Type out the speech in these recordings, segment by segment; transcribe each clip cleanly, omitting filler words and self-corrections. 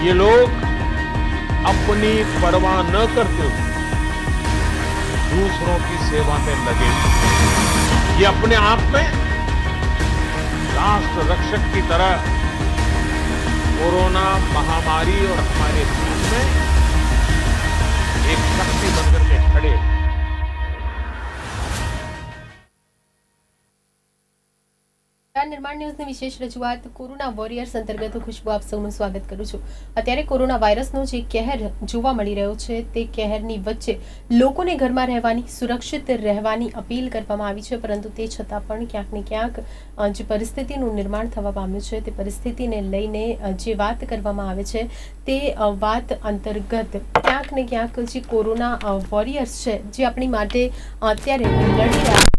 ये लोग अपनी परवाह न करते हुए दूसरों की सेवा में लगे हैं। ये अपने आप में राष्ट्र रक्षक की तरह कोरोना महामारी और हमारे देश में एक शक्ति बनकर के खड़े हैं। નિર્માણ ન્યૂઝની વિશેષ રજૂઆત કોરોના વોરિયર્સ અંતર્ગત ખુશ્બુ આપ સૌનું સ્વાગત કરું છું। અત્યારે કોરોના વાયરસનો જે કહેર જોવા મળી રહ્યો છે તે કહેરની વચ્ચે લોકોને ઘરમાં રહેવાની, સુરક્ષિત રહેવાની અપીલ કરવામાં આવી છે, પરંતુ તે છતાં પણ ક્યાંક ને ક્યાંક જે પરિસ્થિતિનું નિર્માણ થવા પામ્યું છે તે પરિસ્થિતિને લઈને જે વાત કરવામાં આવે છે તે વાત અંતર્ગત ક્યાંક ને ક્યાંક જે કોરોના વોરિયર્સ છે જે આપણી માટે અત્યારે લડી રહ્યા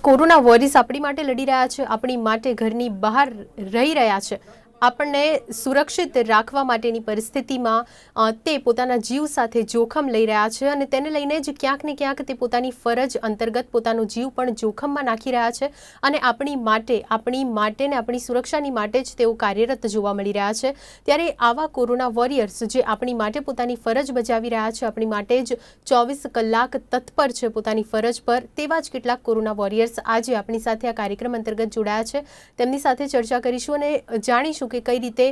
કોરોના વોરિયર્સ આપણી માટે લડી રહ્યા છે, આપણી માટે ઘરની બહાર રહી રહ્યા છે, આપણને સુરક્ષિત રાખવા માટેની પરિસ્થિતિમાં તે પોતાના જીવ સાથે જોખમ લઈ રહ્યા છે અને તેને લઈને જ ક્યાંક ને ક્યાંક તે પોતાની ફરજ અંતર્ગત પોતાનો જીવ પણ જોખમમાં નાખી રહ્યા છે અને આપણી માટે ને આપણી સુરક્ષાની માટે જ તેઓ કાર્યરત જોવા મળી રહ્યા છે। ત્યારે આવા કોરોના વોરિયર્સ જે આપણી માટે પોતાની ફરજ બજાવી રહ્યા છે, આપણી માટે જ 24 કલાક તત્પર છે પોતાની ફરજ પર, તેવા જ કેટલાક કોરોના વોરિયર્સ આજે આપણી સાથે આ કાર્યક્રમ અંતર્ગત જોડાયા છે। તેમની સાથે ચર્ચા કરીશું અને જાણીશું કે કઈ રીતે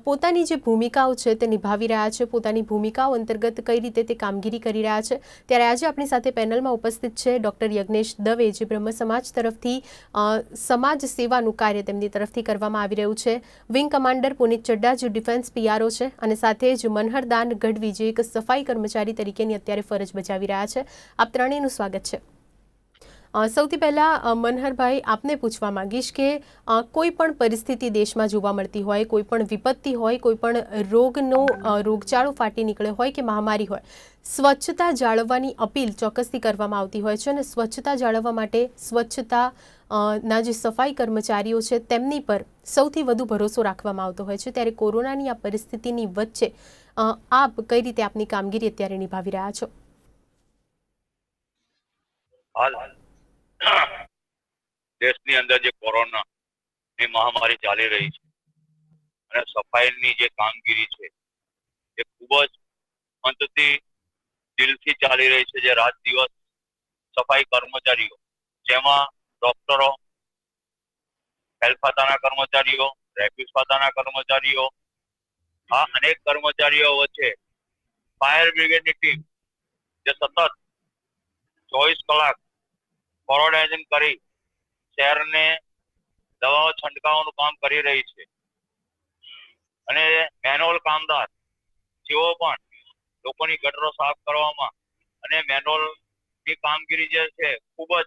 પોતાની જે ભૂમિકાઓ છે તે નિભાવી રહ્યા છે, પોતાની ભૂમિકાઓ અંતર્ગત કઈ રીતે તે કામગીરી કરી રહ્યા છે। ત્યારે આજે આપણી સાથે પેનલમાં ઉપસ્થિત છે ડોક્ટર યજ્ઞેશ દવે, જે બ્રહ્મ સમાજ તરફથી સમાજ સેવાનું કાર્ય તેમની તરફથી કરવામાં આવી રહ્યું છે। વિંગ કમાન્ડર પુનિત ચડ્ડા, જે ડિફેન્સ પીઆરઓ છે, અને સાથે જ મનહરદાન ગઢવી, જે એક સફાઈ કર્મચારી તરીકેની અત્યારે ફરજ બજાવી રહ્યા છે। આપ ત્રણેયનું સ્વાગત છે। સૌથી પહેલા મનહરભાઈ, આપને પૂછવા માંગીશ કે કોઈ પણ પરિસ્થિતિ દેશમાં જોવા મળતી હોય, કોઈ પણ વિપત્તિ હોય, કોઈ પણ રોગચાળો ફાટી નીકળ્યો હોય કે મહામારી હોય, સ્વચ્છતા જાળવવાની અપીલ ચોક્કસથી કરવામાં આવતી હોય છે અને સ્વચ્છતા જાળવવા માટે ના જે સફાઈ કર્મચારીઓ છે તેમની પર સૌથી વધુ ભરોસો રાખવામાં આવતો હોય છે। ત્યારે કોરોનાની આ પરિસ્થિતિની વચ્ચે આપ કઈ રીતે આપની કામગીરી અત્યારે નિભાવી રહ્યા છો? દેશની અંદર જે કોરોના ની મહામારી ચાલી રહી છે અને સફાઈની જે કામગીરી છે એ ખૂબ જ અંતથી દિલથી ચાલી રહી છે। જે રાત દિવસ સફાઈ કર્મચારીઓ, જેમાં ડોક્ટરો, હેલ્થ ખાતાના કર્મચારીઓ, રેફ્યુઝ ખાતાના કર્મચારીઓ, આ અનેક કર્મચારીઓ વચ્ચે ફાયર બ્રિગેડની ટીમ જે સતત 24 કલાક કોઓર્ડિનેશન કરી શહેરને દવાઓ છંટકાવવાનું કામ કરી રહી છે અને મેન્યુઅલ કામદાર જેઓ પણ લોકોની ગટરો સાફ કરવામાં અને મેન્યુઅલ ની કામગીરી જે છે ખૂબ જ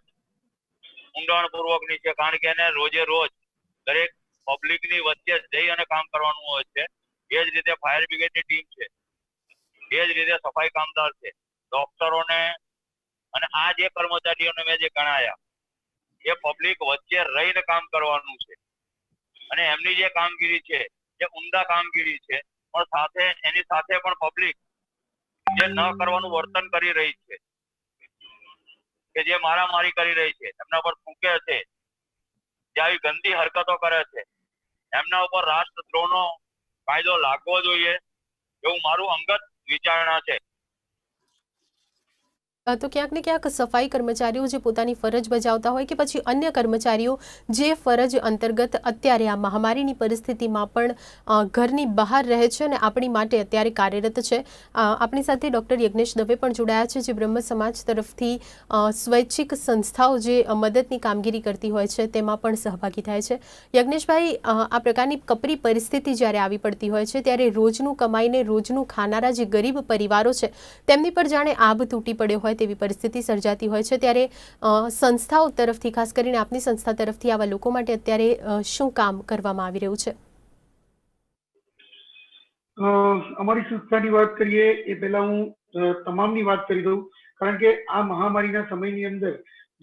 ઊંડાણપૂર્વકની છે, કારણ કે એને રોજે રોજ દરેક પબ્લિકની વચ્ચે જઈ અને કામ કરવાનું હોય છે। એ જ રીતે ફાયર બ્રિગેડની ટીમ છે, એ જ રીતે સફાઈ કામદાર છે, ડોક્ટરોને અને આ જે કર્મચારીઓને મેં જે ગણાયા એ પબ્લિક વચ્ચે રહીને કામ કરવાનું છે અને એમની જે કામગીરી છે એ ઉમદા કામગીરી છે, પણ સાથે એની સાથે પણ પબ્લિક જે ન કરવાનું વર્તન કરી રહી છે, કે જે મારામારી કરી રહી છે, એમના પર થૂકે છે, જે આવી ગંદી હરકતો કરે છે, એમના ઉપર રાષ્ટ્રદ્રોહનો કાયદો લાગવો જોઈએ એવું મારું અંગત વિચારણા છે। તો ક્યાંક ને ક્યાંક સફાઈ કર્મચારીઓ જે પોતાની ફરજ બજાવતા હોય કે પછી અન્ય કર્મચારીઓ જે ફરજ અંતર્ગત અત્યારે આ મહામારીની પરિસ્થિતિમાં પણ ઘરની બહાર રહે છે અને આપણી માટે અત્યારે કાર્યરત છે, આપણી સાથે ડોક્ટર યજ્ઞેશ દવે પણ જોડાયા છે, જે બ્રહ્મ સમાજ તરફથી સ્વૈચ્છિક સંસ્થાઓ જે મદદની કામગીરી કરતી હોય છે તેમાં પણ સહભાગી થાય છે। યજ્ઞેશભાઈ, આ પ્રકારની કપરી પરિસ્થિતિ જ્યારે આવી પડતી હોય છે ત્યારે રોજનું કમાઈને રોજનું ખાનારા જે ગરીબ પરિવારો છે તેમની પર જાણે આભ તૂટી પડ્યો હોય તેવી પરિસ્થિતિ સર્જાતી હોય છે। ત્યારે સંસ્થાઓ તરફથી, ખાસ કરીને આપની સંસ્થા તરફથી આવા લોકો માટે અત્યારે શું કામ કરવામાં આવી રહ્યું છે? અમારી સંસ્થાની વાત કરીએ એ પહેલા હું તમામની વાત કરી દઉં, કારણ કે આ મહામારીના સમયની અંદર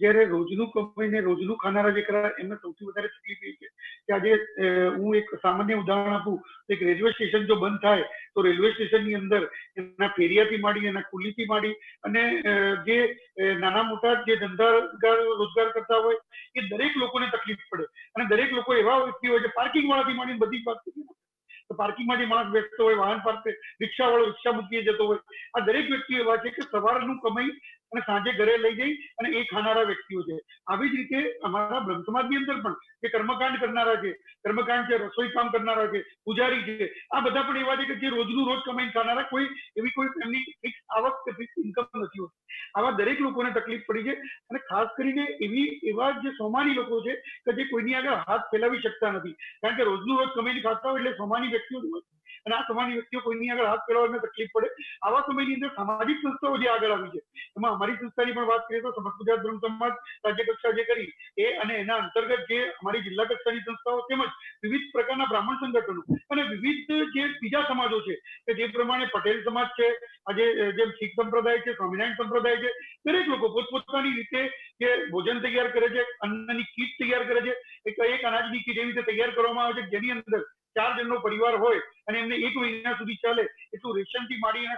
જ્યારે રોજનું કમાઈને રોજનું ખાનારા જે ખરા એમને સૌથી વધારે તકલીફ એ છે કે આજે હું એક સામાન્ય ઉદાહરણ આપું તો એક રેલવે સ્ટેશન જો બંધ થાય તો રેલવે સ્ટેશનની અંદર એના ફેરિયાથી માંડી એના કુલીથી માંડી અને જે નાના મોટા જે ધંધા રોજગાર કરતા હોય એ દરેક લોકોને તકલીફ પડે અને દરેક લોકો એવા વ્યક્તિ હોય છે પાર્કિંગ વાળાથી માંડીને બધી જ વાત કરીએ તો પાર્કિંગમાં જે માણસ બેસતો હોય વાહન પાસે રિક્ષા વાળો રિક્ષા મૂકીએ જતો હોય આ દરેક વ્યક્તિઓ એવા છે કે સવારનું કમાઈ અને સાંજે ઘરે લઈ જઈ અને એ ખાનારા વ્યક્તિઓ છે આવી જ રીતે અમારા બ્રહ્મ સમાજની અંદર પણ જે કર્મકાંડ કરનારા છે કર્મકાંડ છે રસોઈ કામ કરનારા છે પૂજારી છે આ બધા પણ એવા છે કે જે રોજનું રોજ કમાઈને ખાનારા કોઈ એવી કોઈ એમની ફિક્સ આવક કે ફિક્સ ઇન્કમ નથી હોતી આવા દરેક લોકોને તકલીફ પડી છે અને ખાસ કરીને એવા જે સોમાની લોકો છે કે જે કોઈની આગળ હાથ ફેલાવી શકતા નથી કારણ કે રોજનું રોજ કમાઈને ખાતા હોય એટલે સોમાની વ્યક્તિઓ અને આ સમાજની વ્યક્તિઓ કોઈની આગળ હાથ ફેરવવામાં તકલીફ પડે આવા સમયની અંદર સામાજિક સંસ્થાઓ જે આગળ આવી છે એમાં અમારી સંસ્થાની પણ વાત કરીએ તો સમસ્ત ગુજરાત બ્રહ્મ સમાજ રાજ્ય કક્ષા જે કરી એ અને એના અંતર્ગત જે અમારી જિલ્લા કક્ષાની સંસ્થાઓ તેમજ વિવિધ પ્રકારના બ્રાહ્મણ સંગઠનો અને વિવિધ જે બીજા સમાજો છે કે જે પ્રમાણે પટેલ સમાજ છે આજે જેમ શીખ સંપ્રદાય છે સ્વામિનારાયણ સંપ્રદાય છે દરેક લોકો પોતપોતાની રીતે જે ભોજન તૈયાર કરે છે અન્નની કીટ તૈયાર કરે છે એક અનાજની કીટ એવી રીતે તૈયાર કરવામાં આવે છે જેની અંદર 4 જણનો પરિવાર હોય અને એમને 1 મહિના સુધી ચાલે એટલું રેશન થી માંડી અને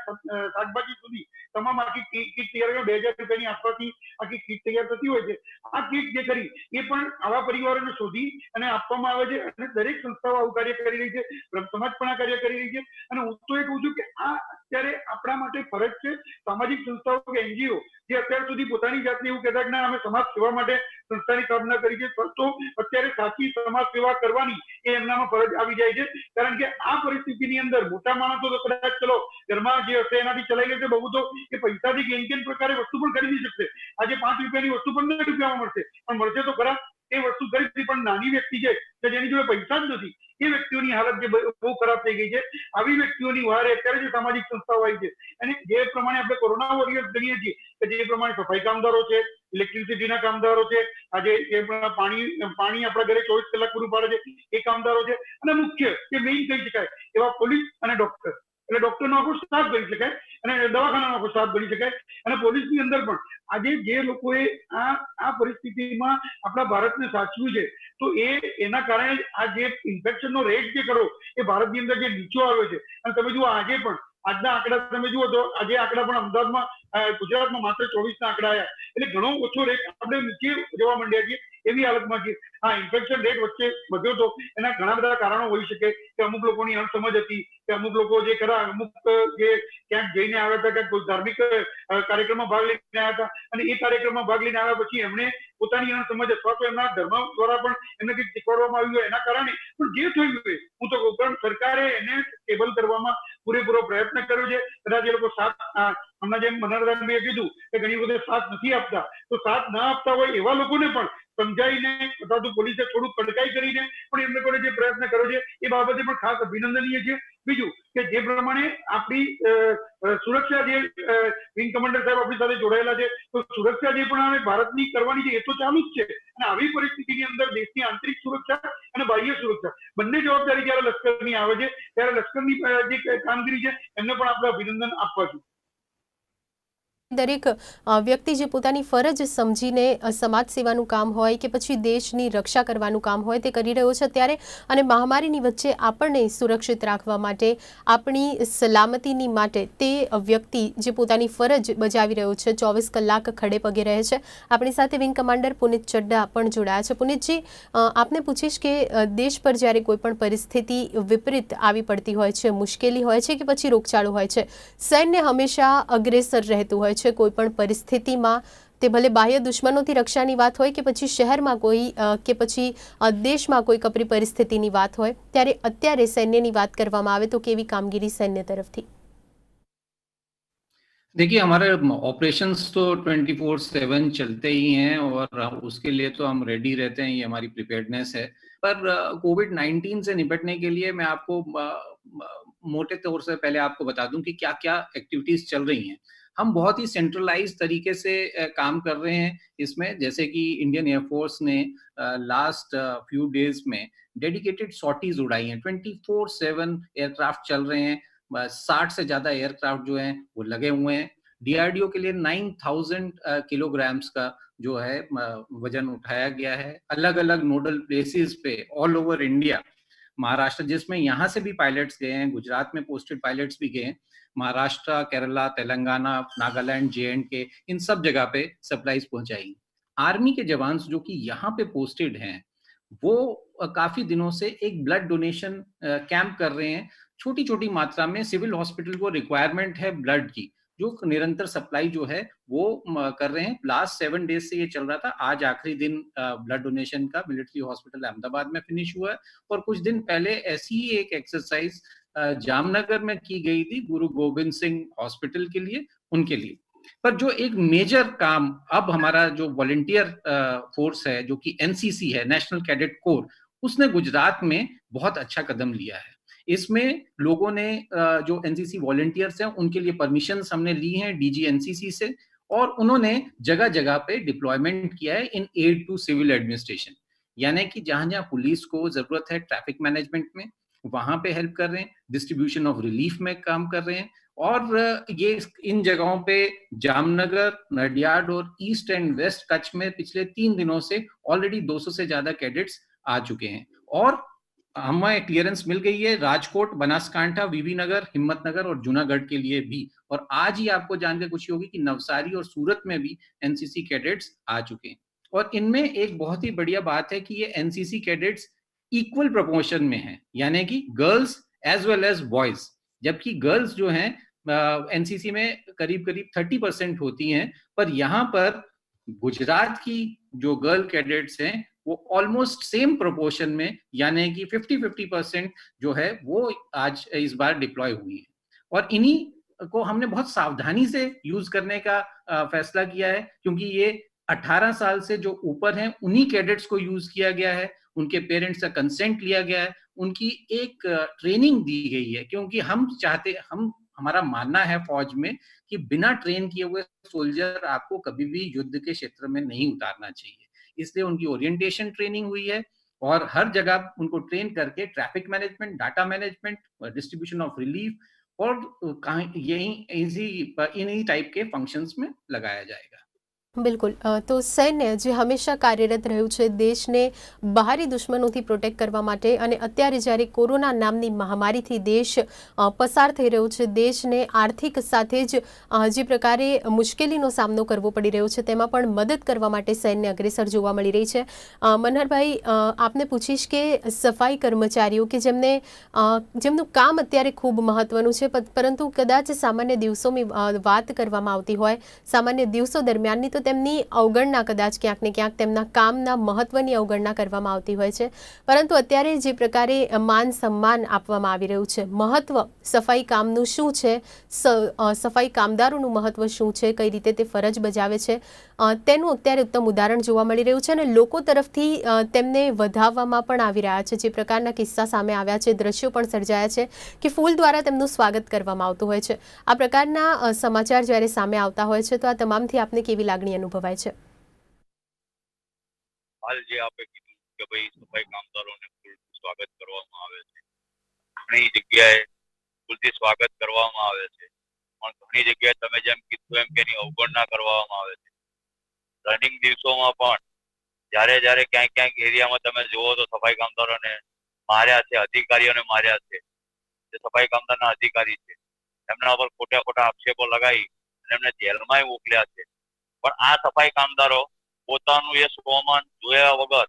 શાકભાજી સુધી તમામ આખી કીટ તૈયાર કરી 2000 રૂપિયાની આસપાસની આખી કીટ તૈયાર થતી હોય છે આ કીટ જે કરી એ પણ આવા પરિવારોને શોધી અને આપવામાં આવે છે અને દરેક સંસ્થાઓ આવું કાર્ય કરી રહી છે બ્રહ્મ સમાજ પણ આ કાર્ય કરી રહી છે અને હું તો એ કહું છું કે આ અત્યારે આપણા માટે ફરજ છે સામાજિક સંસ્થાઓ કે એનજીઓ જે અત્યાર સુધી પોતાની જાતને એવું કહેતા કે ના અમે સમાજ સેવા માટે સંસ્થાની સ્થાપના કરી છે તો અત્યારે સાચી સમાજ સેવા કરવાની એ એમનામાં ફરજ આવી જાય છે કારણ કે આ પરિસ્થિતિની અંદર મોટા માણસો તો કદાચ ચલો ઘરમાં જે હશે એનાથી ચલાવી લેશે બહુ તો એ પૈસાથી કેમ પ્રકારે વસ્તુ પણ ખરીદી શકશે આજે 5 રૂપિયાની વસ્તુ 15 રૂપિયામાં મળશે પણ મળશે તો ખરા એ વસ્તુ ખરીદી પણ નાની વ્યક્તિ છે કે જેની જોડે પૈસા જ નથી એ વ્યક્તિઓની હાલત જે બહુ ખરાબ થઈ ગઈ છે આવી વ્યક્તિઓની વારે અત્યારે જે સામાજિક સંસ્થાઓ આવી છે અને જે પ્રમાણે આપણે કોરોના વોરિયર્સ ગણીએ છીએ કે જે પ્રમાણે સફાઈ કામદારો છે ઇલેક્ટ્રિસિટીના કામદારો છે આજે જે પાણી આપણા ઘરે 24 કલાક પૂરું પાડે છે એ કામદારો છે અને મુખ્ય કે મેઇન કહી શકાય એવા પોલીસ અને ડોક્ટર એટલે ડોક્ટરનો આખો સ્ટાફ ગણી શકાય અને દવાખાનાનો આખો સ્ટાફ ગણી શકાય અને પોલીસની અંદર પણ આજે જે લોકોએ આ પરિસ્થિતિમાં આપણા ભારતને સાચવ્યું છે તો એના કારણે આ જે ઇન્ફેક્શનનો રેટ જે કરો એ ભારતની અંદર જે નીચો આવ્યો છે અને તમે જુઓ આજે પણ આજના આંકડા તમે જુઓ તો આજે આંકડા પણ અમદાવાદમાં ગુજરાતમાં માત્ર 24 ના આંકડા આવ્યા એટલે ઘણો ઓછો રેટ આપણે નીચે જવા માંડ્યા છીએ એવી હાલતમાં છીએ આ ઇન્ફેક્શન રેટ વચ્ચે વધ્યો તો એના ઘણા બધા કારણો હોઈ શકે કે અમુક લોકોની અણસમજ હતી કે અમુક લોકો જે ખરા અમુક જે ક્યાંક જઈને આવ્યા હતા ક્યાંક કોઈ ધાર્મિક કાર્યક્રમમાં ભાગ લઈને આવ્યા હતા અને એ કાર્યક્રમમાં ભાગ લઈને આવ્યા પછી એમણે પોતાની અણસમજ અથવા તો એમના ધર્મ દ્વારા પણ એમને કંઈક શીખવાડવામાં આવ્યું હોય એના કારણે પણ જે થયું હોય હું તો કહું પણ સરકારે એને સ્ટેબલ કરવામાં પૂરેપૂરો પ્રયત્ન કર્યો છે કદાચ એ લોકો સાથ હમણાં જેમ મનોહરભાઈએ કીધું કે ઘણી વખત સાથ નથી આપતા તો સાથ ના આપતા હોય એવા લોકોને પણ સમજાવીને અથવા તો પોલીસે થોડું કડકાઈ કરીને પણ એમને લોકોને જે પ્રયત્ન કર્યો છે એ બાબતે પણ ખાસ અભિનંદનીય છે બીજું કે જે પ્રમાણે આપણી સુરક્ષા જે વિંગ કમાન્ડર સાહેબ આપણી સાથે જોડાયેલા છે તો સુરક્ષા જે પણ હવે ભારતની કરવાની છે એ તો ચાલુ જ છે અને આવી પરિસ્થિતિની અંદર દેશની આંતરિક સુરક્ષા અને બાહ્ય સુરક્ષા બંને જવાબદારી જયારે લશ્કરની આવે છે ત્યારે લશ્કરની જે કામગીરી છે એમને પણ આપણે અભિનંદન આપવા જોઈએ દરેક વ્યક્તિ જે પોતાની ફરજ સમજીને સમાજ સેવાનું કામ હોય કે પછી દેશની રક્ષા કરવાનું કામ હોય તે કરી રહ્યો છે ત્યારે અને મહામારીની વચ્ચે આપણને સુરક્ષિત રાખવા માટે આપણી સલામતીની માટે તે વ્યક્તિ જે પોતાની ફરજ બજાવી રહ્યો છે 24 કલાક ખડે પગે રહે છે આપણી સાથે વિંગ કમાન્ડર પુનિત ચડ્ડા પણ જોડાયા છે પુનિતજી આપને પૂછીશ કે દેશ પર જ્યારે કોઈ પણ પરિસ્થિતિ વિપરીત આવી પડતી હોય છે મુશ્કેલી હોય છે કે પછી રોગચાળો હોય છે સૈન્ય હંમેશા અગ્રેસર રહેતું હોય છે કોઈ પણ પરિસ્થિતિમાં તે ભલે બાહ્ય દુશ્મનોથી રક્ષાની વાત હોય કે પછી શહેરમાં કોઈ કે પછી દેશમાં કોઈ કપરી પરિસ્થિતિની વાત હોય ત્યારે અત્યારે સૈન્યની વાત કરવામાં આવે તો કેવી કામગીરી સૈન્ય તરફથી देखिए हमारे ऑपरेशंस तो 24/7 चलते ही हैं और उसके लिए तो हम रेडी रहते हैं ये हमारी प्रिपेयर्डनेस है पर कोविड-19 से निपटने के लिए मैं आपको मोटे तौर से पहले आपको बता दूं कि क्या क्या एक्टिविटीज चल रही हैं हम बहुत ही सेंट्रलाइज तरीके से काम कर रहे हैं इसमें जैसे कि इंडियन एयरफोर्स ने लास्ट फ्यू डेज में डेडिकेटेड सॉर्टीज उड़ाई हैं 24/7 एयरक्राफ्ट चल रहे हैं 60 से ज्यादा एयरक्राफ्ट जो हैं वो लगे हुए हैं DRDO के लिए 9000 किलोग्राम्स का जो है वजन उठाया गया है अलग अलग नोडल प्लेसेस पे ऑल ओवर इंडिया। महाराष्ट्र, जिसमें यहाँ से भी पायलट्स गए हैं, गुजरात में पोस्टेड पायलट्स भी गए हैं, महाराष्ट्र, केरला, तेलंगाना, नागालैंड, JNK, इन सब जगह पे सप्लाईज पहुंचाई। आर्मी के जवान जो कि यहाँ पे पोस्टेड हैं, वो काफी दिनों से एक ब्लड डोनेशन कैंप कर रहे हैं। छोटी छोटी मात्रा में सिविल हॉस्पिटल को रिक्वायरमेंट है ब्लड की, जो निरंतर सप्लाई जो है वो कर रहे हैं। लास्ट 7 डेज से ये चल रहा था। आज आखिरी दिन ब्लड डोनेशन का मिलिट्री हॉस्पिटल अहमदाबाद में फिनिश हुआ है। और कुछ दिन पहले ऐसी ही एक एक्सरसाइज जामनगर में की गई थी गुरु गोविंद सिंह हॉस्पिटल के लिए, उनके लिए। पर जो एक मेजर काम अब हमारा जो वॉलंटियर फोर्स है, जो कि NCC है, नेशनल कैडेट कोर, उसने गुजरात में बहुत अच्छा कदम लिया है। इसमें लोगों ने जो NCC वॉलंटियर्स हैं उनके लिए परमिशंस हमने ली हैं DG NCC से, और उन्होंने जगह जगह पे डिप्लॉयमेंट किया है in aid to civil administration. यानी कि जहां जहां पुलिस को जरूरत है ट्रैफिक मैनेजमेंट में, वहां पे हेल्प कर रहे हैं, डिस्ट्रीब्यूशन ऑफ रिलीफ में काम कर रहे हैं। और ये इन जगहों पे जामनगर, नडियाड और ईस्ट एंड वेस्ट कच्छ में पिछले 3 दिनों से ऑलरेडी 200 से ज्यादा कैडेट्स आ चुके हैं। और हमें क्लियरेंस मिल गई है राजकोट, बनासकांठा, बीबीनगर, हिम्मतनगर और जूनागढ़ के लिए भी। और आज ही आपको जानकर खुशी होगी कि नवसारी और सूरत में भी NCC कैडेट्स आ चुके हैं। और इनमें एक बहुत ही बढ़िया बात है कि ये NCC कैडेट्स इक्वल प्रोपोर्शन में हैं, यानी कि girls as well as boys. जबकि गर्ल्स जो हैं NCC में करीब करीब 30% होती हैं, पर यहाँ पर गुजरात की जो गर्ल कैडेट्स हैं वो ऑलमोस्ट सेम प्रोपोर्शन में, यानी कि 50-50% जो है वो आज इस बार डिप्लॉय हुई है। और इन्हीं को हमने बहुत सावधानी से यूज करने का फैसला किया है, क्योंकि ये 18 साल से जो ऊपर हैं उन्हीं कैडेट्स को यूज किया गया है, उनके पेरेंट्स का कंसेंट लिया गया है, उनकी एक ट्रेनिंग दी गई है। क्योंकि हमारा मानना है फौज में कि बिना ट्रेन किए हुए सोल्जर आपको कभी भी युद्ध के क्षेत्र में नहीं उतारना चाहिए। इसलिए उनकी ओरिएंटेशन ट्रेनिंग हुई है और हर जगह उनको ट्रेन करके traffic management, data management, distribution of relief और इन्हीं टाइप के फंक्शंस में लगाया जाएगा। બિલકુલ તો સૈન્ય જે હંમેશા કાર્યરત રહ્યું છે દેશને બહારી દુશ્મનોથી પ્રોટેક્ટ કરવા માટે અને અત્યારે જ્યારે કોરોના નામની મહામારીથી દેશ પસાર થઈ રહ્યો છે, દેશને આર્થિક સાથે જ જે પ્રકારે મુશ્કેલીનો સામનો કરવો પડી રહ્યો છે તેમાં પણ મદદ કરવા માટે સૈન્ય અગ્રેસર જોવા મળી રહી છે। મનહરભાઈ, આપને પૂછીશ કે સફાઈ કર્મચારીઓ કે જેમનું કામ અત્યારે ખૂબ મહત્વનું છે, પરંતુ કદાચ સામાન્ય દિવસોની વાત કરવામાં આવતી હોય, સામાન્ય દિવસો દરમિયાનની તો તેમની અવગણના કદાચ ક્યાંક ને ક્યાંક તેમના કામના મહત્વની અવગણના કરવામાં આવતી હોય છે। પરંતુ અત્યારે જે પ્રકારે માન સન્માન આપવામાં આવી રહ્યું છે, મહત્વ સફાઈ કામનું શું છે, સફાઈ કામદારોનું મહત્વ શું છે, કઈ રીતે તે ફરજ બજાવે છે, તેનું અત્યારે ઉત્તમ ઉદાહરણ જોવા મળી રહ્યું છે અને લોકો તરફથી તેમને વધાવવામાં પણ આવી રહ્યા છે। જે પ્રકારના કિસ્સા સામે આવ્યા છે, દ્રશ્યો પણ સર્જાયા છે કે ફૂલ દ્વારા તેમનું સ્વાગત કરવામાં આવતું હોય છે। આ પ્રકારના સમાચાર જ્યારે સામે આવતા હોય છે તો આ તમામથી આપને કેવી લાગણી અનુભવાય છે? હાલ જે આપે કીધું કે ભાઈ સફાઈ કામદારોને ફૂલથી સ્વાગત કરવામાં આવે છે, ઘણી જગ્યાએ ફૂલથી સ્વાગત કરવામાં આવે છે, પણ ઘણી જગ્યાએ તમે જેમ કીધું એમ કે એની અવગણના કરવામાં આવે છે। રનિંગ દિવસોમાં પણ જ્યારે ક્યાંક એરિયામાં તમે જુઓ તો સફાઈ કામદારોને માર્યા છે, અધિકારીઓને માર્યા છે, જે સફાઈ કામદારના અધિકારી છે એમના પર ખોટા આક્ષેપો લગાવી અને એમને જેલમાં મોકલ્યા છે। પણ આ સફાઈ કામદારો પોતાનું એ સ્વમાન જોયા વગર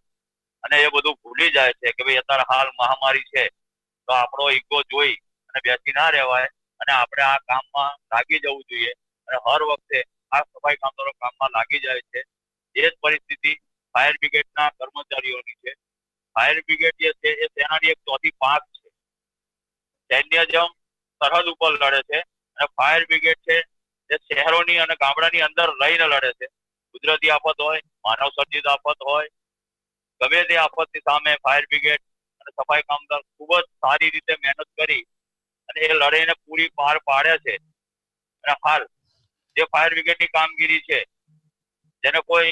અને એ બધું ભૂલી જાય છે કે ભાઈ અત્યારે હાલ મહામારી છે તો આપણો ઈગો જોઈ અને બેસી ના રહેવાય અને આપણે આ કામમાં લાગી જવું જોઈએ। અને હર વખતે આ સફાઈ કામદારો કામમાં લાગી જાય છે। એ જ પરિસ્થિતિ ફાયર બ્રિગેડના કર્મચારીઓની છે। ફાયર બ્રિગેડ જે છે એ સેનાની એક ચોથી પાંખ છે। સૈન્ય જેમ સરહદ ઉપર લડે છે અને ફાયર બ્રિગેડ છે એ શહેરોની અને ગામડાની અંદર રહીને લડે છે। કુદરતી આફત હોય, માનવ સર્જિત આફત હોય, ગમે તે આફતની સામે ફાયર બ્રિગેડ અને સફાઈ કામદાર ખૂબ જ સારી રીતે મહેનત કરી અને એ લડાઈને પૂરી પાર પાડે છે। અને હાલ જે ફાયર બ્રિગેડની કામગીરી છે જેને કોઈ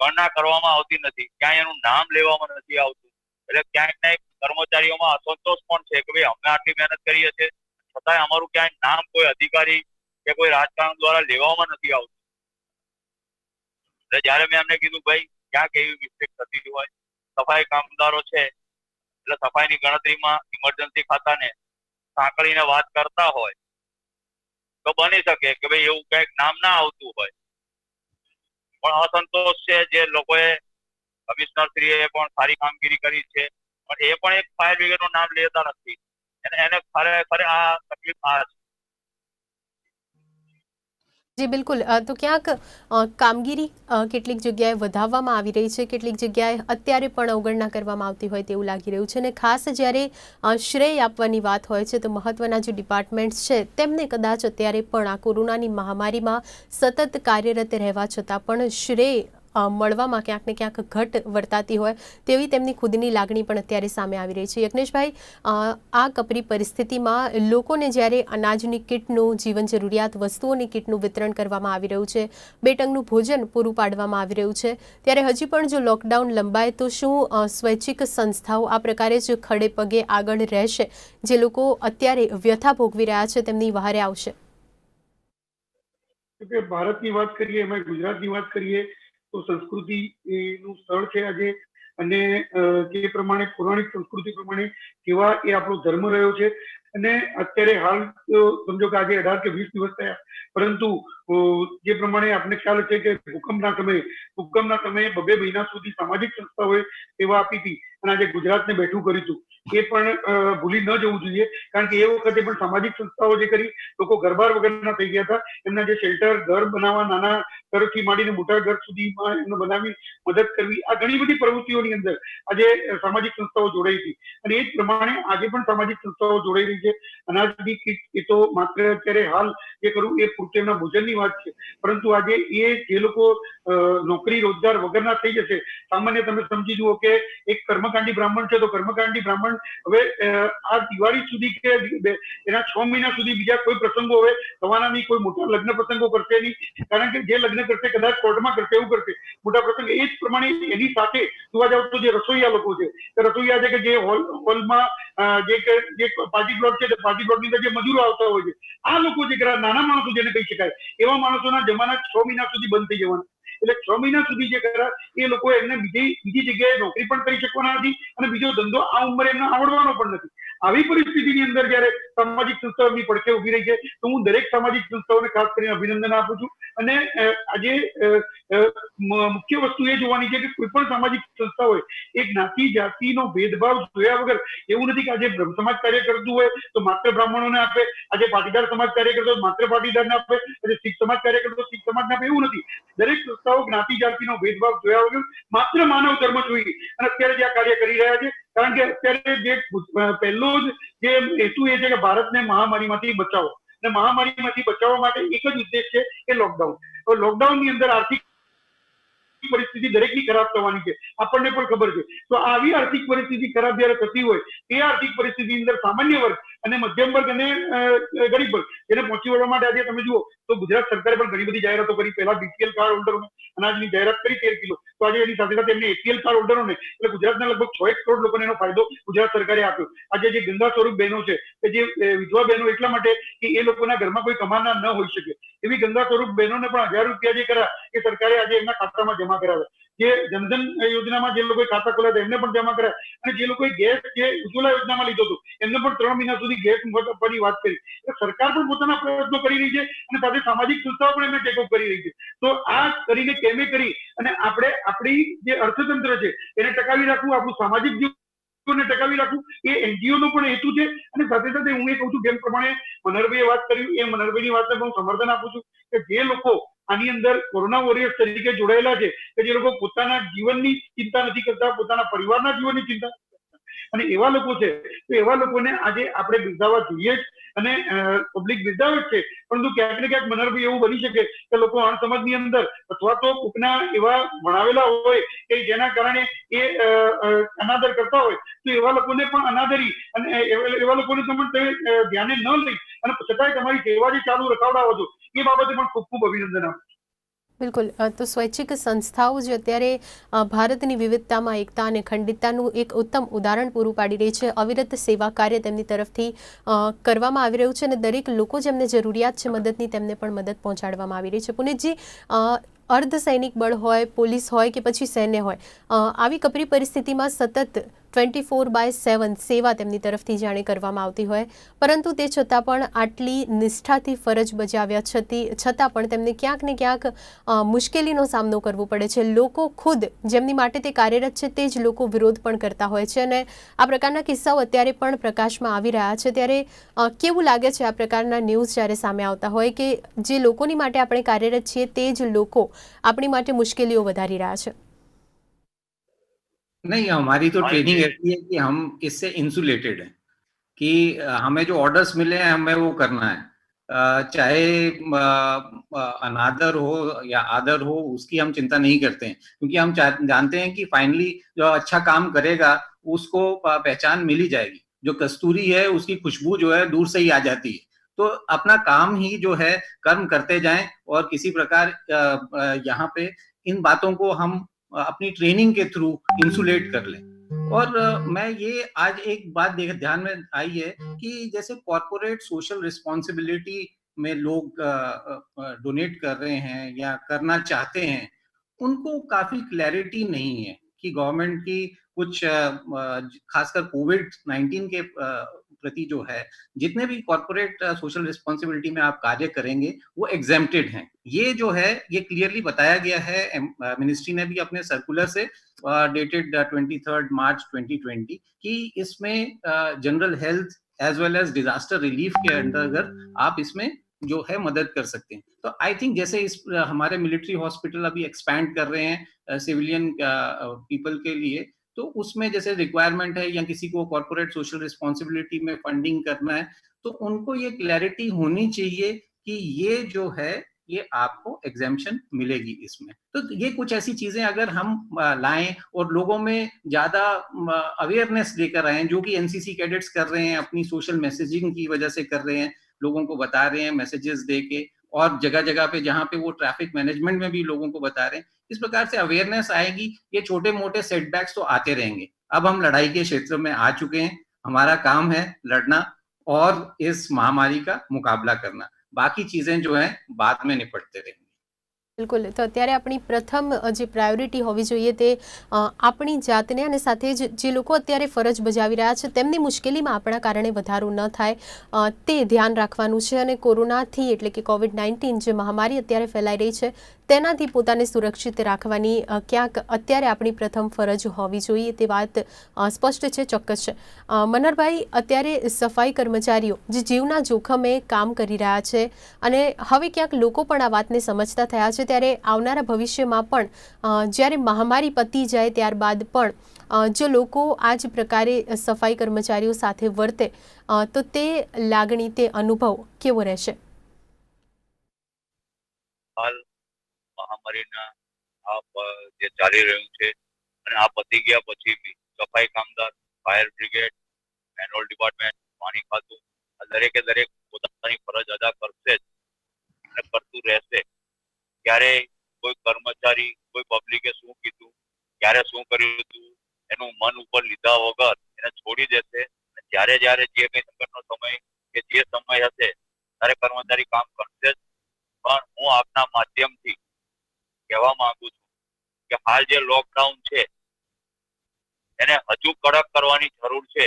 ગણના કરવામાં આવતી નથી, ક્યાંય એનું નામ લેવામાં નથી આવતું, એટલે ક્યાંક ને કર્મચારીઓમાં અસંતોષ પણ છે કે ભાઈ અમે આટલી મહેનત કરીએ છીએ છતાંય અમારું ક્યાંય નામ કોઈ અધિકારી કે કોઈ રાજકારણ દ્વારા લેવામાં નથી આવતું. એટલે જયારે મેં એમને કીધું ભાઈ ક્યાંક એવી મિસ્ટેક થતી હોય, સફાઈ કામદારો છે એટલે સફાઈની ગણતરીમાં ઇમરજન્સી ખાતાને સાંકળીને વાત કરતા હોય તો બની શકે કે ભાઈ એવું કઈક નામ ના આવતું હોય, પણ અસંતોષ છે જે લોકોએ કમિશનર શ્રીએ પણ સારી કામગીરી કરી છે, પણ એ પણ એક ફાયર બ્રિગેડ નું નામ લેતા નથી. એને ખરેખર આ તકલીફ આ છે. જી બિલકુલ, તો ક્યાંક કામગીરી કેટલીક જગ્યાએ વધાવવામાં આવી રહી છે, કેટલીક જગ્યાએ અત્યારે પણ અવગણના કરવામાં આવતી હોય તેવું લાગી રહ્યું છે. અને ખાસ જ્યારે શ્રેય આપવાની વાત હોય છે તો મહત્વના જે ડિપાર્ટમેન્ટ્સ છે તેમને કદાચ અત્યારે પણ આ કોરોનાની મહામારીમાં સતત કાર્યરત રહેવા છતાં પણ શ્રેય મળવામાં ક્યાંક ને ક્યાંક ઘટ વર્તાતી હોય તેવી તેમની ખુદની લાગણી પણ અત્યારે સામે આવી રહી છે. યજ્ઞેશભાઈ, આ કપરી પરિસ્થિતિમાં લોકોને જ્યારે અનાજની કિટનું, જીવન જરૂરિયાત વસ્તુઓની કિટનું વિતરણ કરવામાં આવી રહ્યું છે, 2 ટંકનું ભોજન પૂરું પાડવામાં આવી રહ્યું છે, ત્યારે હજી પણ જો લોકડાઉન લંબાય તો શું સ્વૈચ્છિક સંસ્થાઓ આ પ્રકારે જ ખડે પગે આગળ રહેશે? જે લોકો અત્યારે વ્યથા ભોગવી રહ્યા છે તેમની વહારે આવશે? ભારતની વાત કરીએ, એમાં ગુજરાતની વાત કરીએ તો સંસ્કૃતિ નું સ્થળ છે આજે, અને જે પ્રમાણે પૌરાણિક સંસ્કૃતિ પ્રમાણે કેવા એ આપણો ધર્મ રહ્યો છે. અને અત્યારે હાલ સમજો કે આજે 18 કે 20 દિવસ થયા, પરંતુ જે પ્રમાણે આપને ખ્યાલ છે કે ભૂકંપના સમયે 2 મહિના સુધી સામાજિક સંસ્થાઓએ સેવા આપી હતી, અને આજે ગુજરાતને બેઠું કર્યું, એ પણ ભૂલી ન જવું જોઈએ. કારણ કે એ વખતે પણ સામાજિક સંસ્થાઓ જે કરી, લોકો ઘરબાર વગરના થઈ ગયા હતા, એમના જે શેલ્ટર, ઘર બનાવવા, નાના ઘરથી માંડીને મોટા ઘર સુધીમાં એમને બનાવી મદદ કરવી, આ ઘણી બધી પ્રવૃત્તિઓની અંદર આજે સામાજિક સંસ્થાઓ જોડાઈ હતી. અને એ જ પ્રમાણે આજે પણ સામાજિક સંસ્થાઓ જોડાઈ રહી છે. અનાજની કીટ એ તો માત્ર અત્યારે હાલ જે કરવું એ પૂરતેના ભોજનની વાત છે, પરંતુ આજે એ જે લોકો નોકરી રોજગાર વગરના થઈ જશે, સામાન્ય તમે સમજી જુઓ કે એક કર્મકાંડી બ્રાહ્મણ છે તો કર્મકાંડી બ્રાહ્મણ હવે આ દિવાળી સુધી કે એના 6 મહિના સુધી બીજા કોઈ પ્રસંગો હવે થવાના નહીં, કોઈ મોટા લગ્ન પ્રસંગો કરશે નહીં, કારણ કે જે લગ્ન કરશે કદાચ કોર્ટમાં કરશે, એવું કરશે મોટા પ્રસંગ. એ જ પ્રમાણે એની સાથે જોવા જાવ તો જે રસોઈયા લોકો છે, રસોઈયા છે કે જે હોલમાં જે પાર્ટી પ્લોટ છે, પાર્ટી પ્લોટની અંદર જે મજૂરો આવતા હોય છે, આ લોકો જે નાના માણસો જેને કહી શકાય, એવા માણસોના જમાના 6 મહિના સુધી બંધ થઈ જવાના. એટલે 6 મહિના સુધી જે કરા એ લોકો એમને બીજી જગ્યાએ નોકરી પણ કરી શકવાના નથી, અને બીજો ધંધો આ ઉંમરે એમને આવડવાનો પણ નથી. આવી પરિસ્થિતિની અંદર જયારે સામાજિક સંસ્થાઓની પડખે ઉભી રહી છે, તો હું દરેક સામાજિક સંસ્થાઓને ખાસ કરીને અભિનંદન આપું છું. અને આજે મુખ્ય વસ્તુ એ જોવાની છે કે કોઈ પણ સામાજિક સંસ્થા હોય, એ જ્ઞાતિ જાતિનો ભેદભાવ જોયા વગર, એવું નથી કે આજે બ્રહ્મ સમાજ કાર્ય કરતું હોય તો માત્ર બ્રાહ્મણોને આપે, આજે પાટીદાર સમાજ કાર્ય કરતો માત્ર પાટીદારને આપે, આજે શીખ સમાજ કાર્ય કરતો શીખ સમાજને આપે, એવું નથી. દરેક સંસ્થાઓ જ્ઞાતિ જાતિનો ભેદભાવ જોયા વગર માત્ર માનવ ધર્મ જોઈ અને અત્યારે જે આ કાર્ય કરી રહ્યા છે. કારણ કે અત્યારે જે પહેલો જ જે હેતુ એ છે કે ભારતને મહામારીમાંથી બચાવો, અને મહામારીમાંથી બચાવવા માટે એક જ ઉદ્દેશ છે કે લોકડાઉન. હવે લોકડાઉનની અંદર આર્થિક પરિસ્થિતિ દરેકની ખરાબ થવાની છે, આપણને પણ ખબર છે. તો આવી આર્થિક પરિસ્થિતિ ખરાબ જયારે થતી હોય, એ આર્થિક પરિસ્થિતિની અંદર સામાન્ય વર્ગ અને મધ્યમ વર્ગ અને ગરીબ વર્ગ એને પહોંચી વળવા માટે આજે તમે જુઓ તો ગુજરાત સરકારે પણ ઘણી બધી જાહેરાતો કરી. પહેલા બીપીએલ કાર્ડ હોલ્ડરોને અનાજની જાહેરાત કરી 13 કિલો, તો આજે એની સાથે સાથે એમને એપીએલ કાર્ડ હોલ્ડરોને, એટલે ગુજરાતના લગભગ 6 કરોડ લોકોને એનો ફાયદો ગુજરાત સરકારે આપ્યો. આજે જે ગંગા સ્વરૂપ બહેનો છે, કે જે વિધવા બહેનો એટલા માટે કે એ લોકોના ઘરમાં કોઈ કમાનાર ન હોઈ શકે, એવી ગંગા સ્વરૂપ બહેનોને પણ 1000 રૂપિયા જે કર્યા એ સરકારે આજે એમના ખાતામાં જમા કરાવ્યા. જે જનધન યોજનામાં જે લોકોએ ખાતા ખોલ્યા એમને પણ જમા કર્યા, અને જે લોકોએ ગેસ જે ઉજ્જવલા યોજનામાં લીધો હતો એમને પણ 3 મહિના સુધી ગેસ મફત આપવાની વાત કરી. સરકાર પણ પોતાના પ્રયત્નો કરી રહી છે, અને સાથે સામાજિક સંસ્થાઓ પણ એમને ટેકો કરી રહી છે. તો આ કરીને કેમે કરી અને આપણે આપણી જે અર્થતંત્ર છે એને ટકાવી રાખવું, આપણું સામાજિક જીવનને ટકાવી રાખવું, એ એનજીઓ નો પણ હેતુ છે. અને સાથે સાથે હું એ કહું છું, જેમ પ્રમાણે મનહરભાઈએ વાત કરી, એ મનહરભાઈની વાતને હું સમર્થન આપું છું કે જે લોકો આની અંદર કોરોના વોરિયર્સ તરીકે જોડાયેલા છે, કે જે લોકો પોતાના જીવનની ચિંતા નથી કરતા, પોતાના પરિવારના જીવનની ચિંતા, અને એવા લોકો છે, તો એવા લોકોને આજે આપણે બિરદાવવા જોઈએ જ, અને પબ્લિક બિરદાવે જ છે. પરંતુ ક્યાંક ને ક્યાંક મનહરભાઈ એવું બની શકે કે લોકો અણસમજની અંદર અથવા તો કોકના એવા ભણાવેલા હોય કે જેના કારણે એ અનાદર કરતા હોય, તો એવા લોકોને પણ અનાદરી અને એવા લોકોને તમે ધ્યાને ન લઈ અને છતાંય તમારી સેવા જે ચાલુ રખાવડાવો છો, એ બાબતે પણ ખૂબ ખૂબ અભિનંદન આપું. બિલકુલ તો સ્વૈચ્છિક સંસ્થાઓ જે અત્યારે ભારતની વિવિધતામાં એકતા અને ખંડિતતાનું એક ઉત્તમ ઉદાહરણ પૂરું પાડી રહી છે. અવિરત સેવા કાર્ય તેમની તરફથી કરવામાં આવી રહ્યું છે અને દરેક લોકો જેમને જરૂરિયાત છે મદદની તેમને પણ મદદ પહોંચાડવામાં આવી રહી છે. પુનિતજી, અર્ધસૈનિક બળ હોય, પોલીસ હોય કે પછી સૈન્ય હોય, આવી કપરી પરિસ્થિતિમાં સતત 24/7 સેવા તેમની તરફથી જાણે કરવામાં આવતી હોય, પરંતુ તે છતાં પણ આટલી નિષ્ઠાથી ફરજ બજાવ્યા છતાં પણ તેમને ક્યાંક ને ક્યાંક મુશ્કેલીનો સામનો કરવો પડે છે. લોકો ખુદ જેમની માટે તે કાર્યરત છે તે જ લોકો વિરોધ પણ કરતા હોય છે અને આ પ્રકારના કિસ્સાઓ અત્યારે પણ પ્રકાશમાં આવી રહ્યા છે. ત્યારે કેવું લાગે છે આ પ્રકારના ન્યૂઝ જ્યારે સામે આવતા હોય કે જે લોકોની માટે આપણે કાર્યરત છીએ તે જ લોકો આપણી માટે मुश्किलियों વધારી રહ્યા છે? नहीं, हमारी तो ट्रेनिंग ऐसी है कि हम इससे इंसुलेटेड हैं कि हमें जो ऑर्डर्स मिले हैं हमें वो करना है, चाहे अनादर हो या आदर हो, उसकी हम चिंता नहीं करते हैं, क्योंकि हम जानते हैं कि फाइनली जो अच्छा काम करेगा उसको पहचान मिल ही जाएगी. जो कस्तूरी है उसकी खुशबू जो है दूर से ही आ जाती है. तो अपना काम ही जो है कर्म करते जाएं और किसी प्रकार यहाँ पे इन बातों को हम अपनी ट्रेनिंग के थ्रू इंसुलेट कर लें. और मैं ये आज एक बात ध्यान में आई है कि जैसे कॉर्पोरेट सोशल रिस्पॉन्सिबिलिटी में लोग डोनेट कर रहे हैं या करना चाहते हैं, उनको काफी क्लैरिटी नहीं है कि गवर्नमेंट की कुछ खासकर कोविड-19 के प्रति जो है जितने भी कॉर्पोरेट सोशल रिस्पॉन्सिबिलिटी में आप कार्य करेंगे वो एग्जेम्प्टेड हैं. ये जो है ये क्लियरली बताया गया है मिनिस्ट्री ने भी अपने सर्कुलर से डेटेड 23 मार्च 2020 कि इसमें general health as well as disaster relief के अंतर्गत आप इसमें जो है मदद कर सकते हैं. तो आई थिंक जैसे इस हमारे मिलिट्री हॉस्पिटल अभी एक्सपैंड कर रहे हैं सिविलियन पीपल के लिए, तो उसमें जैसे रिक्वायरमेंट है या किसी को कॉर्पोरेट सोशल रिस्पॉन्सिबिलिटी में फंडिंग करना है, तो उनको ये क्लैरिटी होनी चाहिए कि ये जो है ये आपको एग्जेम्पशन मिलेगी इसमें. तो ये कुछ ऐसी चीजें अगर हम लाएं और लोगों में ज्यादा अवेयरनेस लेकर आए, जो कि एनसीसी कैडेट्स कर रहे हैं, अपनी सोशल मैसेजिंग की वजह से कर रहे हैं, लोगों को बता रहे हैं मैसेजेस दे के, और जगह जगह पे जहाँ पे वो ट्रैफिक मैनेजमेंट में भी लोगों को बता रहे हैं, इस प्रकार से अवेयरनेस आएगी. ये छोटे मोटे सेटबैक्स तो आते रहेंगे. अब हम लड़ाई के क्षेत्र में आ चुके हैं, हमारा काम है लड़ना और इस महामारी का मुकाबला करना. बाकी चीजें जो हैं बाद में निपटते रहेंगे. બિલકુલ. તો અત્યારે આપણી પ્રથમ જે પ્રાયોરિટી હોવી જોઈએ તે આપણી જાતને અને સાથે જ જે લોકો અત્યારે ફરજ બજાવી રહ્યા છે તેમની મુશ્કેલીમાં આપણા કારણે વધારો ન થાય તે ધ્યાન રાખવાનું છે અને કોરોનાથી એટલે કે કોવિડ-19 જે મહામારી અત્યારે ફેલાઈ રહી છે તેનાથી પોતાને સુરક્ષિત રાખવાની ક્યાંક અત્યારે આપણી પ્રથમ ફરજ હોવી જોઈએ તે વાત સ્પષ્ટ છે, ચોક્કસ છે. મનહરભાઈ, અત્યારે સફાઈ કર્મચારીઓ જે જીવના જોખમે કામ કરી રહ્યા છે અને હવે ક્યાંક લોકો પણ આ વાતને સમજતા થયા છે, ત્યારે આવનારા ભવિષ્યમાં પણ જ્યારે મહામારી પતી જાય ત્યારબાદ પણ જો લોકો આ જ પ્રકારે સફાઈ કર્મચારીઓ સાથે વર્તે તો તે લાગણી, તે અનુભવ કેવો રહેશે? હાલ મહામારીના આ જે ચાલી રહ્યું છે અને આ પતી ગયા પછી બી સફાઈ કામદાર, ફાયર બ્રિગેડ, મેન્યુઅલ ડિપાર્ટમેન્ટ, પાણી ખાતું, દરેકે દરેક પોતાની ફરજ અદા કરશે જ અને કરતું રહેશે. ક્યારે કોઈ કર્મચારી, કોઈ પબ્લિકે શું કીધું, ક્યારે શું કર્યું હતું એનું મન ઉપર લીધા વગર એને છોડી દેશે. જ્યારે જ્યારે જે કંઈ સંકટનો સમય કે જે સમય હશે ત્યારે કર્મચારી કામ કરશે જ. પણ હું આપના માધ્યમથી કહેવા માંગુ છું કે હાલ જે લોકડાઉન છે એને હજુ કડક કરવાની જરૂર છે,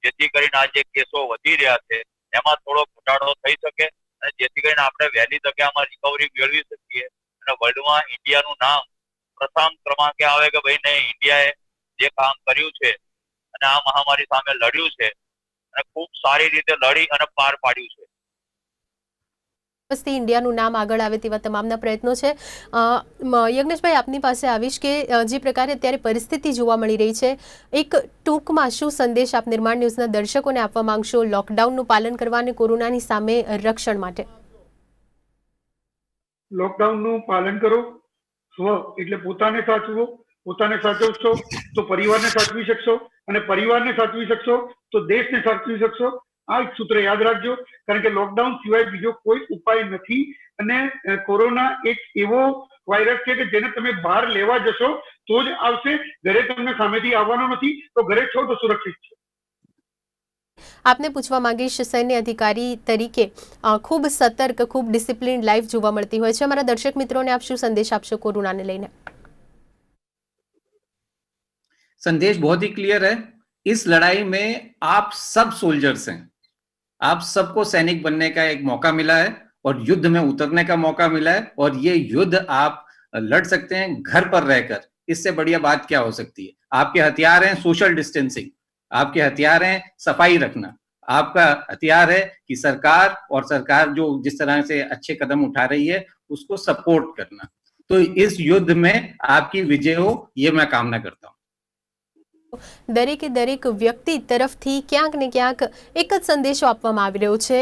જેથી કરીને આ જે કેસો વધી રહ્યા છે એમાં થોડો ઘટાડો થઈ શકે અને જેથી કરીને આપણે વહેલી તકે આમાં રિકવરી મેળવી શકીએ અને વર્લ્ડમાં ઇન્ડિયાનું નામ પ્રથમ ક્રમાંકે આવે કે ભાઈ નહીં, ઇન્ડિયાએ જે કામ કર્યું છે અને આ મહામારી સામે લડ્યું છે અને ખૂબ સારી રીતે લડી અને પાર પાડ્યું છે. ઇન્ડિયાનું નામ આગળ આવે તેવા તમામના પ્રયત્નો છે. યજ્ઞેશભાઈ, આપની પાસે આવીશ કે જે પ્રકારે અત્યારે પરિસ્થિતિ જોવા મળી રહી છે, એક ટૂંકમાં શું સંદેશ આપ નિર્માણ ન્યૂઝના દર્શકોને આપવા માંગશો લોકડાઉનનું પાલન કરવા અને કોરોનાની સામે રક્ષણ માટે? લોકડાઉનનું પાલન કરો. સ્વ એટલે પોતાને સાચવો. પોતાને સાચવશો તો પરિવારને સાચવી શકશો અને પરિવારને સાચવી શકશો તો દેશને સાચવી શકશો આ એક સૂત્ર યાદ રાખજો, કારણ કે લોકડાઉન સિવાય બીજો કોઈ ઉપાય નથી. અને કોરોના એક એવો વાયરસ છે કે જેને તમે બહાર લેવા જશો તો જ આવશે, ઘરે તમને સામેથી આવવાનો નથી, તો ઘરે છો તો સુરક્ષિત છે. આપને પૂછવા માંગીશ, સૈન્ય અધિકારી તરીકે ખૂબ સતર્ક, ખૂબ ડિસિપ્લિન લાઈફ જોવા મળતી હોય છે. અમારા દર્શક મિત્રોને આપ શું સંદેશ આપશો કોરોનાને લઈને? संदेश बहुत ही क्लियर है। इस लड़ाई में आप सब सोल्जर्स हैं, आप सबको सैनिक बनने का एक मौका मिला है और युद्ध में उतरने का मौका मिला है, और ये युद्ध आप लड़ सकते हैं घर पर रहकर। इससे बढ़िया बात क्या हो सकती है? आपके हथियार हैं सोशल डिस्टेंसिंग, आपके हथियार हैं सफाई रखना, आपका हथियार है कि सरकार, और सरकार जो जिस तरह से अच्छे कदम उठा रही है उसको सपोर्ट करना। तो इस युद्ध में आपकी विजय हो, ये मैं कामना करता हूँ। દરેકે દરેક વ્યક્તિ તરફથી ક્યાંક ને ક્યાંક એક જ સંદેશો આપવામાં આવી રહ્યો છે.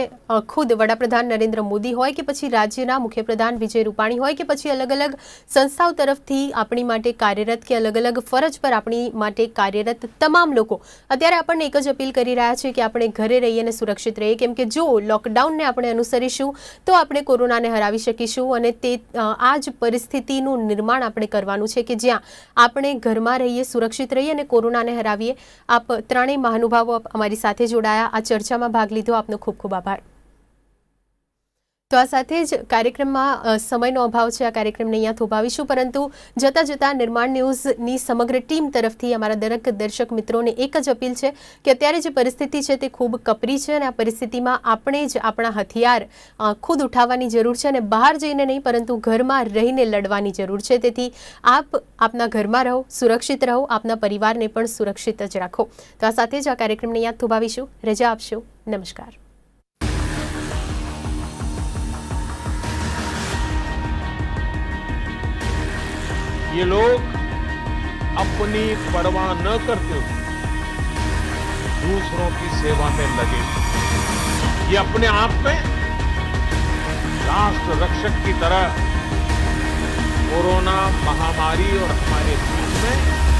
ખુદ વડાપ્રધાન નરેન્દ્ર મોદી હોય કે પછી રાજ્યના મુખ્યપ્રધાન વિજય રૂપાણી હોય કે પછી અલગ અલગ સંસ્થાઓ તરફથી આપણી માટે કાર્યરત કે અલગ અલગ ફરજ પર આપણી માટે કાર્યરત તમામ લોકો અત્યારે આપણને એક જ અપીલ કરી રહ્યા છે કે આપણે ઘરે રહીએ અને સુરક્ષિત રહીએ, કેમ કે જો લોકડાઉનને આપણે અનુસરીશું તો આપણે કોરોનાને હરાવી શકીશું. અને તે આ જ પરિસ્થિતિનું નિર્માણ આપણે કરવાનું છે કે જ્યાં આપણે ઘરમાં રહીએ, સુરક્ષિત રહીએ અને કોરોના હરાવીએ. આપ ત્રણેય મહાનુભાવો અમારી સાથે જોડાયા, આ ચર્ચામાં ભાગ લીધો, આપનો ખૂબ ખૂબ આભાર. તો આ સાથે જ કાર્યક્રમમાં સમયનો અભાવ છે, આ કાર્યક્રમને અહીંયા થોભાવીશું, પરંતુ જતાં જતાં નિર્માણ ન્યૂઝની સમગ્ર ટીમ તરફથી અમારા દરેક દર્શક મિત્રોને એક જ અપીલ છે કે અત્યારે જે પરિસ્થિતિ છે તે ખૂબ કપરી છે અને આ પરિસ્થિતિમાં આપણે જ આપણા હથિયાર ખુદ ઉઠાવવાની જરૂર છે અને બહાર જઈને નહીં પરંતુ ઘરમાં રહીને લડવાની જરૂર છે. તેથી આપ આપના ઘરમાં રહો, સુરક્ષિત રહો, આપના પરિવારને પણ સુરક્ષિત જ રાખો. તો આ સાથે જ આ કાર્યક્રમને અહીંયા થોભાવીશું. રજા આપશો. નમસ્કાર. ये लोग अपनी परवाह न करते हुए दूसरों की सेवा में लगे, ये अपने आप में राष्ट्र रक्षक की तरह कोरोना महामारी और हमारे देश में